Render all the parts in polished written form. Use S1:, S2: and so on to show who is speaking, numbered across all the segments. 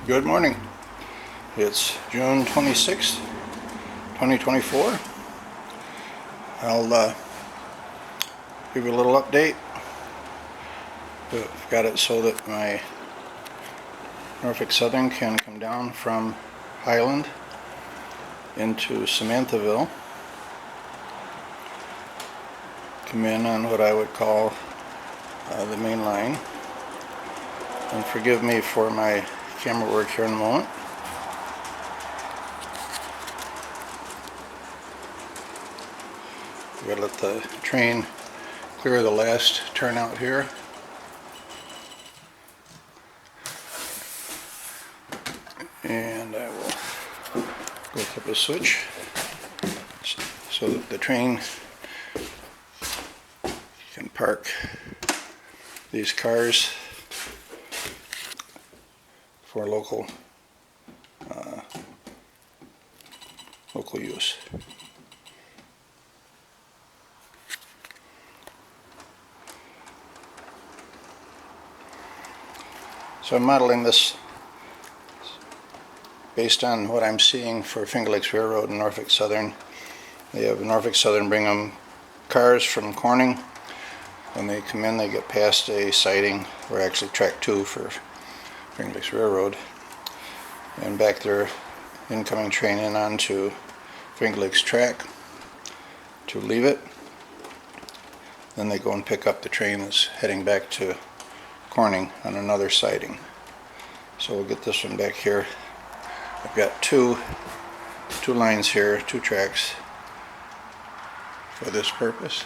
S1: Good morning. It's June 26th, 2024. I'll give you a little update. I've got it so that my Norfolk Southern can come down from Highland into Samanthaville, come in on what I would call the main line. And forgive me for my camera work here in a moment. We've got to let the train clear the last turnout here. And I will go flip a switch so that the train can park these cars for local use. So I'm modeling this based on what I'm seeing for Finger Lakes Railroad and Norfolk Southern. They have Norfolk Southern bring them cars from Corning. When they come in, they get past a siding, or actually track 2 for Finger Lakes Railroad, and back their incoming train in onto Finger Lakes track to leave it. Then they go and pick up the train that's heading back to Corning on another siding. So we'll get this one back here. I've got two lines here, 2 tracks for this purpose.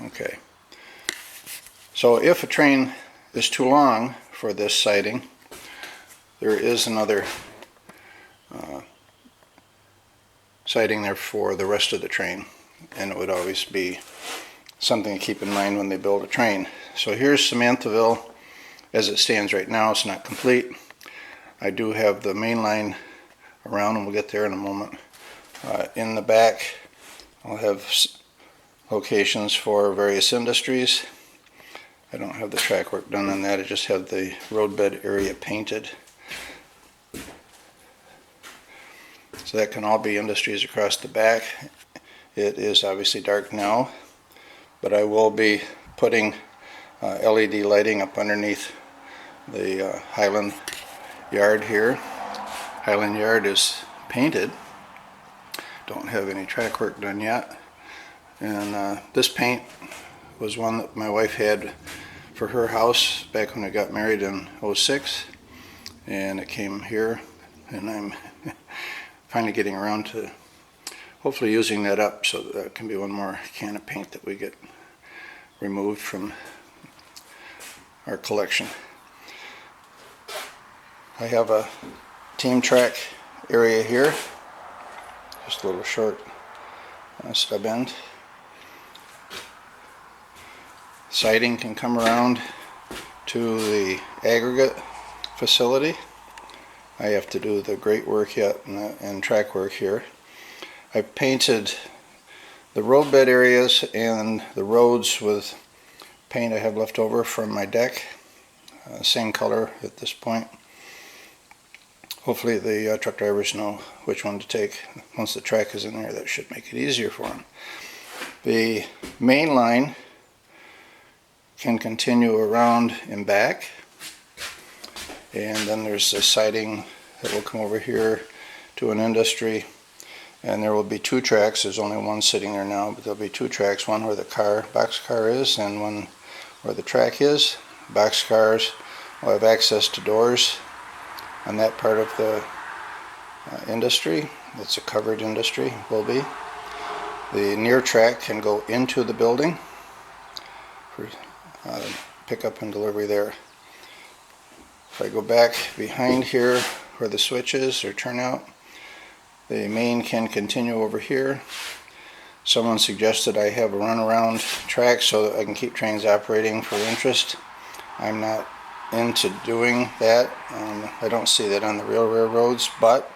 S1: Okay. So if a train is too long for this siding, there is another siding there for the rest of the train, and it would always be something to keep in mind when they build a train. So here's Samanthaville as it stands right now. It's not complete. I do have the main line around, and we'll get there in a moment. In the back, I'll have locations for various industries. I don't have the track work done on that. I just have the roadbed area painted. So that can all be industries across the back. It is obviously dark now, but I will be putting LED lighting up underneath the Highland yard here. Highland yard is painted. Don't have any track work done yet. And this paint was one that my wife had for her house back when we got married in '06, and it came here, and I'm finally getting around to hopefully using that up, so that can be one more can of paint that we get removed from our collection. I have a team track area here, just a little short stub end. Siding can come around to the aggregate facility. I have to do the grate work yet and track work here. I've painted the roadbed areas and the roads with paint I have left over from my deck, same color at this point. Hopefully the truck drivers know which one to take. Once the track is in there, that should make it easier for them. The main line can continue around and back, and then there's a siding that will come over here to an industry, and there will be 2 tracks. There's only one sitting there now, but there'll be 2 tracks, one where the boxcar is and one where the track is. Boxcars will have access to doors on that part of the industry. It's a covered industry, will be. The near track can go into the building for pickup and delivery there. If I go back behind here where the switch is or turnout, the main can continue over here. Someone suggested I have a runaround track so that I can keep trains operating for interest. I'm not into doing that. I don't see that on the real railroads, but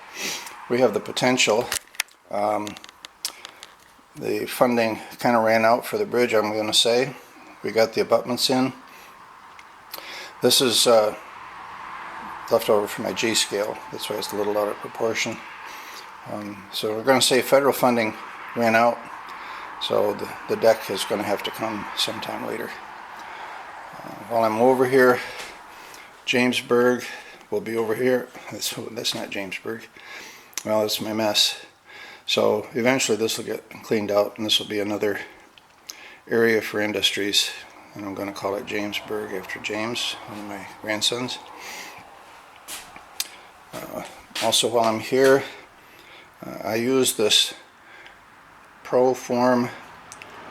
S1: we have the potential. The funding kind of ran out for the bridge, I'm going to say. we got the abutments in. This is left over from my G scale. That's why it's a little out of proportion. So we're going to say federal funding ran out, so the deck is going to have to come sometime later. While I'm over here, Jamesburg will be over here. That's not Jamesburg. Well, that's my mess. So eventually this will get cleaned out, and this will be another area for industries, and I'm going to call it Jamesburg after James, one of my grandsons. Also, while I'm here, I use this ProForm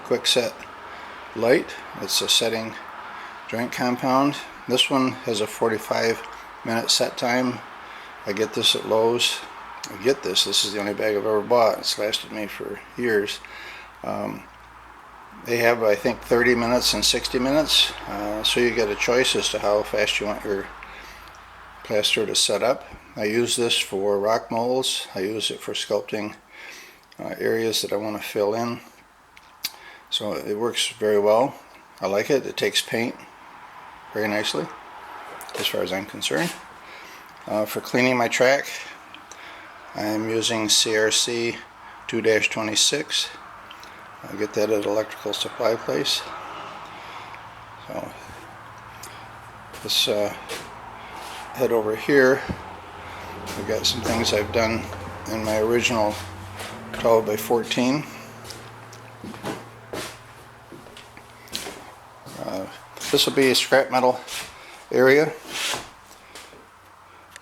S1: Quick Set light. It's a setting joint compound. This one has a 45-minute set time. I get this at Lowe's. This is the only bag I've ever bought. It's lasted me for years. They have, I think, 30 minutes and 60 minutes, so you get a choice as to how fast you want your plaster to set up. I use this for rock molds. I use it for sculpting areas that I want to fill in. So it works very well. I like it. It takes paint very nicely, as far as I'm concerned. For cleaning my track, I'm using CRC 2-26. I get that at electrical supply place. So let's head over here. I've got some things I've done in my original 12x14. This will be a scrap metal area,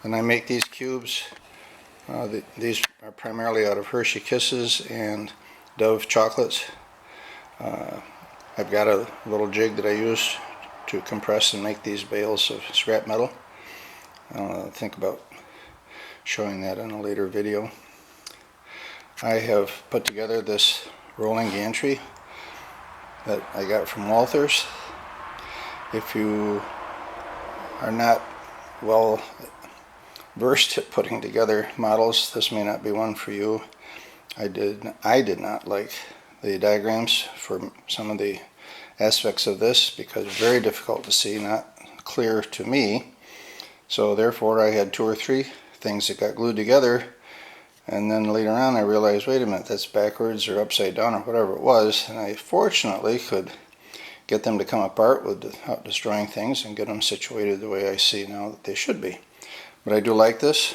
S1: and I make these cubes. These are primarily out of Hershey Kisses and Dove chocolates. I've got a little jig that I use to compress and make these bales of scrap metal. I'll think about showing that in a later video. I have put together this rolling gantry that I got from Walthers. If you are not well versed at putting together models, this may not be one for you. I did not like the diagrams for some of the aspects of this because it's very difficult to see, not clear to me. So therefore I had 2 or 3 things that got glued together, and then later on I realized, wait a minute, that's backwards or upside down or whatever it was, and I fortunately could get them to come apart without destroying things and get them situated the way I see now that they should be. But I do like this.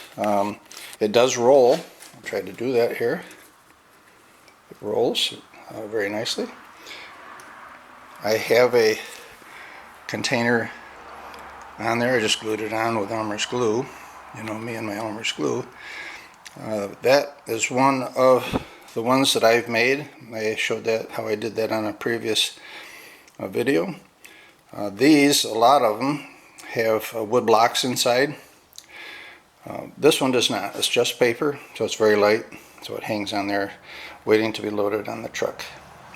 S1: It does roll. I tried to do that here. It rolls very nicely. I have a container on there. I just glued it on with Elmer's glue. You know me and my Elmer's glue. That is one of the ones that I've made. I showed that how I did that on a previous video. These, a lot of them, have wood blocks inside. This one does not. It's just paper, so it's very light, so it hangs on there waiting to be loaded on the truck.